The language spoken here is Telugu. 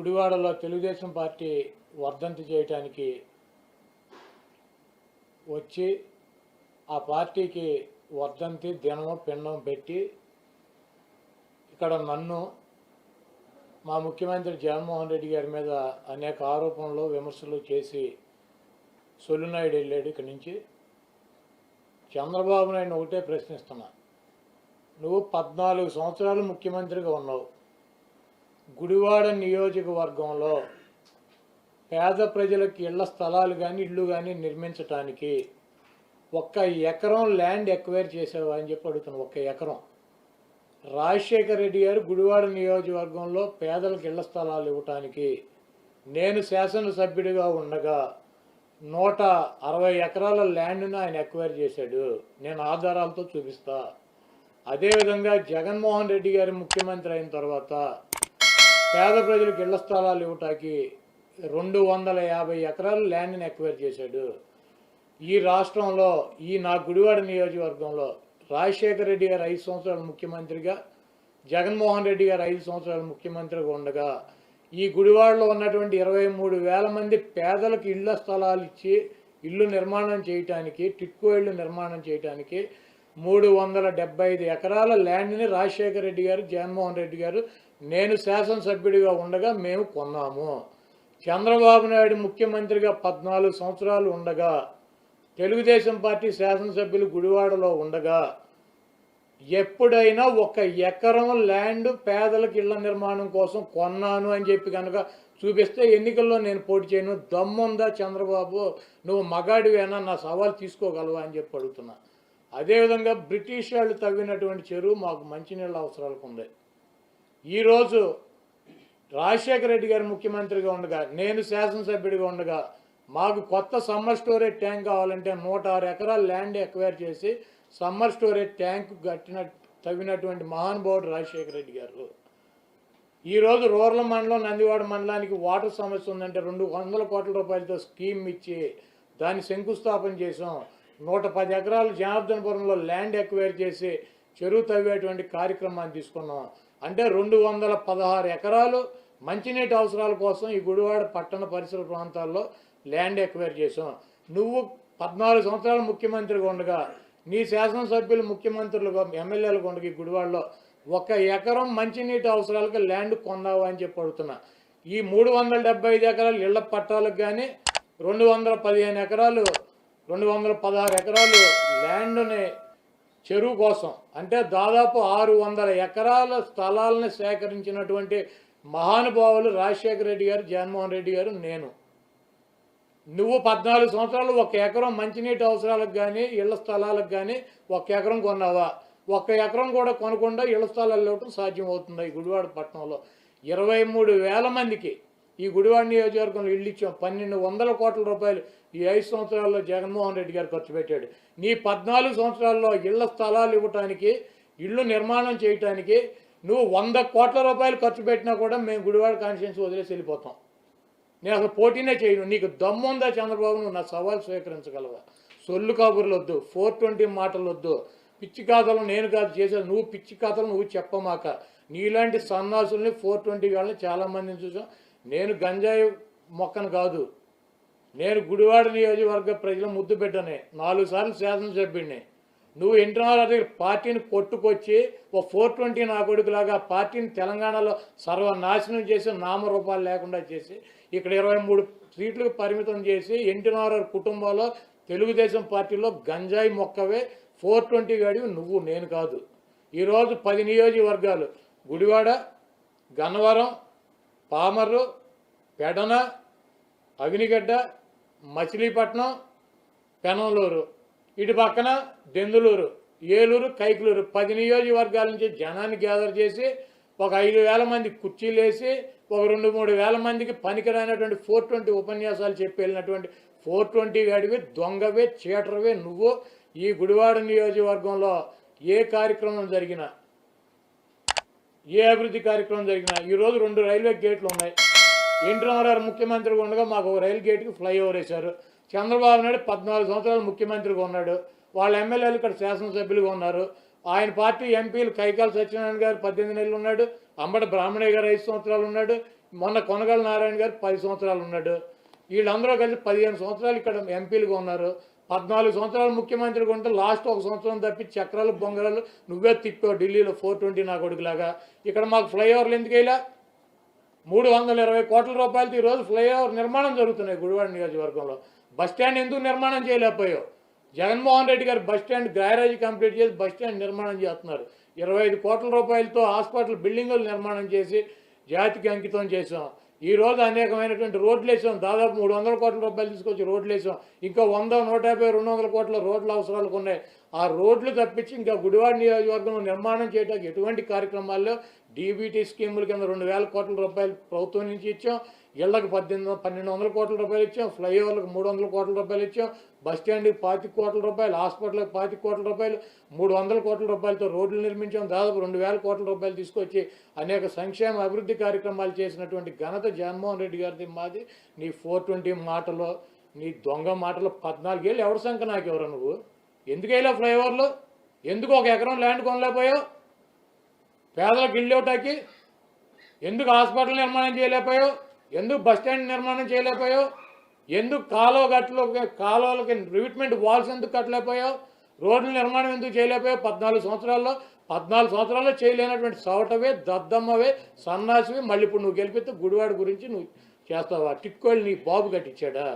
గుడివాడలో తెలుగుదేశం పార్టీ వర్ధంతి చేయటానికి వచ్చి ఆ పార్టీకి వర్ధంతి దినము పిండం పెట్టి ఇక్కడ నన్ను మా ముఖ్యమంత్రి జగన్మోహన్ రెడ్డి గారి మీద అనేక ఆరోపణలు విమర్శలు చేసి సొల్లునాయుడు వెళ్ళాడు. ఇక్కడి నుంచి చంద్రబాబు నాయుడు ఒకటే ప్రశ్నిస్తున్నా, నువ్వు 14 సంవత్సరాలు ముఖ్యమంత్రిగా ఉన్నావు. గుడివాడ నియోజకవర్గంలో పేద ప్రజలకు ఇళ్ల స్థలాలు కానీ ఇళ్ళు కానీ నిర్మించడానికి 1 ఎకరం ల్యాండ్ ఎక్వైర్ చేసావా అని చెప్పి అడుగుతున్నాను. 1 ఎకరం. రాజశేఖర రెడ్డి గారు గుడివాడ నియోజకవర్గంలో పేదలకు ఇళ్ల స్థలాలు ఇవ్వటానికి నేను శాసనసభ్యుడిగా ఉండగా 160 ఎకరాల ల్యాండ్ను ఆయన ఎక్వైర్ చేశాడు. నేను ఆధారాలతో చూపిస్తా. అదేవిధంగా జగన్మోహన్ రెడ్డి గారు ముఖ్యమంత్రి అయిన తర్వాత పేద ప్రజలకు ఇళ్ల స్థలాలు ఇవ్వటానికి 250 ఎకరాల ల్యాండ్ని ఎక్వైర్ చేశాడు. ఈ రాష్ట్రంలో నా గుడివాడ నియోజకవర్గంలో రాజశేఖర రెడ్డి గారు 5 సంవత్సరాలు ముఖ్యమంత్రిగా, జగన్మోహన్ రెడ్డి గారు 5 సంవత్సరాలు ముఖ్యమంత్రిగా ఉండగా ఈ గుడివాడలో ఉన్నటువంటి 23,000 మంది పేదలకు ఇళ్ల స్థలాలు ఇచ్చి ఇల్లు నిర్మాణం చేయటానికి, టిట్కో ఇళ్ళు నిర్మాణం చేయటానికి 375 ఎకరాల ల్యాండ్ని రాజశేఖర రెడ్డి గారు, జగన్మోహన్ రెడ్డి గారు, నేను శాసనసభ్యుడిగా ఉండగా మేము కొన్నాము. చంద్రబాబు నాయుడు ముఖ్యమంత్రిగా 14 సంవత్సరాలు ఉండగా, తెలుగుదేశం పార్టీ శాసనసభ్యులు గుడివాడలో ఉండగా ఎప్పుడైనా 1 ఎకరం ల్యాండ్ పేదలకు ఇళ్ల నిర్మాణం కోసం కొన్నాను అని చెప్పి కనుక చూపిస్తే ఎన్నికల్లో నేను పోటీ చేయను. దమ్ముందా చంద్రబాబు, నువ్వు మగాడివేనా, నా సవాల్ తీసుకోగలవా అని చెప్పి అడుగుతున్నా. అదేవిధంగా బ్రిటిష్ వాళ్ళు తవ్వినటువంటి చెరువు మాకు మంచినీళ్ళ అవసరాలకు ఉంది. ఈరోజు రాజశేఖర రెడ్డి గారు ముఖ్యమంత్రిగా ఉండగా, నేను శాసనసభ్యుడిగా ఉండగా మాకు కొత్త సమ్మర్ స్టోరేజ్ ట్యాంక్ కావాలంటే 106 ఎకరాల ల్యాండ్ ఎక్వైర్ చేసి సమ్మర్ స్టోరేజ్ ట్యాంక్ తవ్వినటువంటి మహానుభావుడు రాజశేఖర రెడ్డి గారు. ఈరోజు రూరల్ మండలం నందివాడ మండలానికి వాటర్ సమస్య ఉందంటే 200 కోట్ల రూపాయలతో స్కీమ్ ఇచ్చి దాన్ని శంకుస్థాపన చేసాం. 110 ఎకరాలు జనార్దనపురంలో ల్యాండ్ ఎక్వైర్ చేసి చెరువు తవ్వేటువంటి కార్యక్రమాన్ని తీసుకున్నాం. అంటే 216 ఎకరాలు మంచినీటి అవసరాల కోసం ఈ గుడివాడ పట్టణ పరిసర ప్రాంతాల్లో ల్యాండ్ ఎక్వైర్ చేసాం. నువ్వు 14 సంవత్సరాలు ముఖ్యమంత్రిగా ఉండగా, నీ శాసనసభ్యులు ముఖ్యమంత్రులుగా, ఎమ్మెల్యేలుగా ఉండగా ఈ గుడివాడలో 1 ఎకరం మంచినీటి అవసరాలకు ల్యాండ్ కొన్నావా అని చెప్పి అడుగుతున్నా. ఈ 375 ఎకరాలు ఇళ్ల పట్టాలకు కానీ 216 ఎకరాలు ల్యాండ్ని చెరువు కోసం, అంటే దాదాపు 600 ఎకరాల స్థలాలను సేకరించినటువంటి మహానుభావులు రాజశేఖర రెడ్డి గారు, జగన్మోహన్ రెడ్డి గారు, నేను. నువ్వు 14 సంవత్సరాలు 1 ఎకరం మంచినీటి అవసరాలకు కానీ ఇళ్ల స్థలాలకు కానీ 1 ఎకరం కొన్నావా? 1 ఎకరం కూడా కొనకుండా ఇళ్ల స్థలాలు ఇవ్వటం సాధ్యం అవుతుందా? ఈ గుడివాడ పట్టణంలో 23,000 మందికి ఈ గుడివాడ నియోజకవర్గంలో ఇళ్ళు ఇచ్చాం. 1,200 కోట్ల రూపాయలు ఈ 5 సంవత్సరాల్లో జగన్మోహన్ రెడ్డి గారు ఖర్చు పెట్టాడు. నీ 14 సంవత్సరాల్లో ఇళ్ల స్థలాలు ఇవ్వటానికి, ఇళ్ళు నిర్మాణం చేయటానికి నువ్వు 100 కోట్ల రూపాయలు ఖర్చు పెట్టినా కూడా మేము గుడివాడ కాన్స్టిట్యున్సీ వదిలేసి వెళ్ళిపోతాం. నేను అసలు పోటీనే చేయను. నీకు దమ్ముందా చంద్రబాబు, నువ్వు నా సవాల్ స్వీకరించగలవా? సొల్లు కబుర్లు వద్దు, 420 మాటలు వద్దు, పిచ్చి కథలు నేను కాదు చేసేది. నువ్వు పిచ్చి కథలు నువ్వు చెప్పమాక. నీలాంటి సన్నాసుల్ని 420 వాళ్ళని చాలామందిని చూసాం. నేను గంజాయి మొక్కను కాదు, నేను గుడివాడ నియోజకవర్గ ప్రజల ముద్దు బిడ్డనే, 4 సార్లు శాసనసభ్యుడిని. నువ్వు ఎన్టీఆర్ దగ్గర పార్టీని కొట్టుకొచ్చి 420 నా కొడుకులాగా పార్టీని తెలంగాణలో సర్వనాశనం చేసి, నామరూపాలు లేకుండా చేసి, ఇక్కడ 23 సీట్లకు పరిమితం చేసి ఎన్టీఆర్ కుటుంబంలో తెలుగుదేశం పార్టీలో గంజాయి మొక్కవే 420 గాడివి నువ్వు, నేను కాదు. ఈరోజు 10 నియోజకవర్గాలు గుడివాడ, గన్నవరం, పామర్రు, పెడన, అవినిగడ్డ, మచిలీపట్నం, పెనంలూరు, ఇటు పక్కన దెందులూరు, ఏలూరు, కైకులూరు 10 నియోజకవర్గాల నుంచి జనాన్ని గ్యాదర్ చేసి 5,000 మంది కుర్చీలు వేసి 2-3 వేల మందికి పనికిరానటువంటి 420 ఉపన్యాసాలు చెప్పి వెళ్ళినటువంటి 420 గాడివి, దొంగవే, చీటర్వే నువ్వు. ఈ గుడివాడ నియోజకవర్గంలో ఏ కార్యక్రమం జరిగినా, ఏ అభివృద్ధి కార్యక్రమం జరిగినా, ఈరోజు 2 రైల్వే గేట్లు ఉన్నాయి. ఎన్టీఆర్ ముఖ్యమంత్రిగా ఉండగా మాకు ఒక రైలు గేట్కి ఫ్లైఓవర్ వేశారు. చంద్రబాబు నాయుడు 14 సంవత్సరాలు ముఖ్యమంత్రిగా ఉన్నాడు. వాళ్ళ ఎమ్మెల్యేలు ఇక్కడ శాసనసభ్యులుగా ఉన్నారు. ఆయన పార్టీ ఎంపీలు కైకాల సత్యనారాయణ గారు 18 నెలలు ఉన్నాడు, అంబటి బ్రాహ్మణయ్య గారు 5 సంవత్సరాలు ఉన్నాడు, మొన్న కొనగల నారాయణ గారు 10 సంవత్సరాలు ఉన్నాడు. వీళ్ళందరూ కలిసి 15 సంవత్సరాలు ఇక్కడ ఎంపీలుగా ఉన్నారు. 14 సంవత్సరాలు ముఖ్యమంత్రిగా ఉంటే లాస్ట్ 1 సంవత్సరం తప్పి చక్రాలు బొంగరాలు నువ్వే తిప్పావు ఢిల్లీలో 420 నా కొడుకులాగా. ఇక్కడ మాకు ఫ్లైఓవర్లు ఎందుకు వేయలా? 320 కోట్ల రూపాయలతో ఈరోజు ఫ్లైఓవర్ నిర్మాణం జరుగుతున్నాయి గుడివాడ నియోజకవర్గంలో. బస్ స్టాండ్ ఎందుకు నిర్మాణం చేయలేకపోయావు? జగన్మోహన్ రెడ్డి గారు బస్ స్టాండ్ గ్యారేజ్ కంప్లీట్ చేసి బస్ స్టాండ్ నిర్మాణం చేస్తున్నారు. 25 కోట్ల రూపాయలతో హాస్పిటల్ బిల్డింగులు నిర్మాణం చేసి జాతికి అంకితం చేసాం. ఈరోజు అనేకమైనటువంటి రోడ్లు వేసాం. దాదాపు 300 కోట్ల రూపాయలు తీసుకొచ్చి రోడ్లు వేసాం. ఇంకా 100, 150, 200 కోట్ల రోడ్ల అవసరాలకు ఉన్నాయి. ఆ రోడ్లు తప్పించి ఇంకా గుడివాడ నియోజకవర్గంలో నిర్మాణం చేయడానికి ఎటువంటి కార్యక్రమాల్లో డీబీటీ స్కీముల కింద 2,000 కోట్ల రూపాయలు ప్రభుత్వం నుంచి ఇచ్చాం. ఇళ్లకు 1,200 కోట్ల రూపాయలు ఇచ్చాం. ఫ్లైఓవర్లకు 300 కోట్ల రూపాయలు ఇచ్చాం. బస్ స్టాండ్కి 25 కోట్ల రూపాయలు, హాస్పిటల్కి 25 కోట్ల రూపాయలు, 300 కోట్ల రూపాయలతో రోడ్లు నిర్మించాం. దాదాపు 2,000 కోట్ల రూపాయలు తీసుకొచ్చి అనేక సంక్షేమ అభివృద్ధి కార్యక్రమాలు చేసినటువంటి ఘనత జగన్మోహన్ రెడ్డి గారిది మాది. నీ 420 మాటలో, నీ దొంగ మాటలో 14 ఏళ్ళు ఎవరి సంఖ్య నాకు ఎవరు? నువ్వు ఎందుకు వేయలేవు ఫ్లైఓవర్లు? ఎందుకు 1 ఎకరం ల్యాండ్ కొనలేకపోయావు? పేదలకు ఇల్లు ఇవ్వటానికి ఎందుకు హాస్పిటల్ నిర్మాణం చేయలేకపోయావు? ఎందుకు బస్ స్టాండ్ నిర్మాణం చేయలేకపోయావు? ఎందుకు కాలువలకి రివిట్మెంట్ వాల్స్ ఎందుకు కట్టలేకపోయావు? రోడ్ల నిర్మాణం ఎందుకు చేయలేకపోయావు? 14 సంవత్సరాల్లో చేయలేనటువంటి సవటవే, దద్దమ్మవే, సన్నాసివి. మళ్ళీ ఇప్పుడు నువ్వు గెలిపితే గుడివాడ గురించి నువ్వు చేస్తావా? టిక్కోళ్ళు నీ బాబు కట్టించాడా?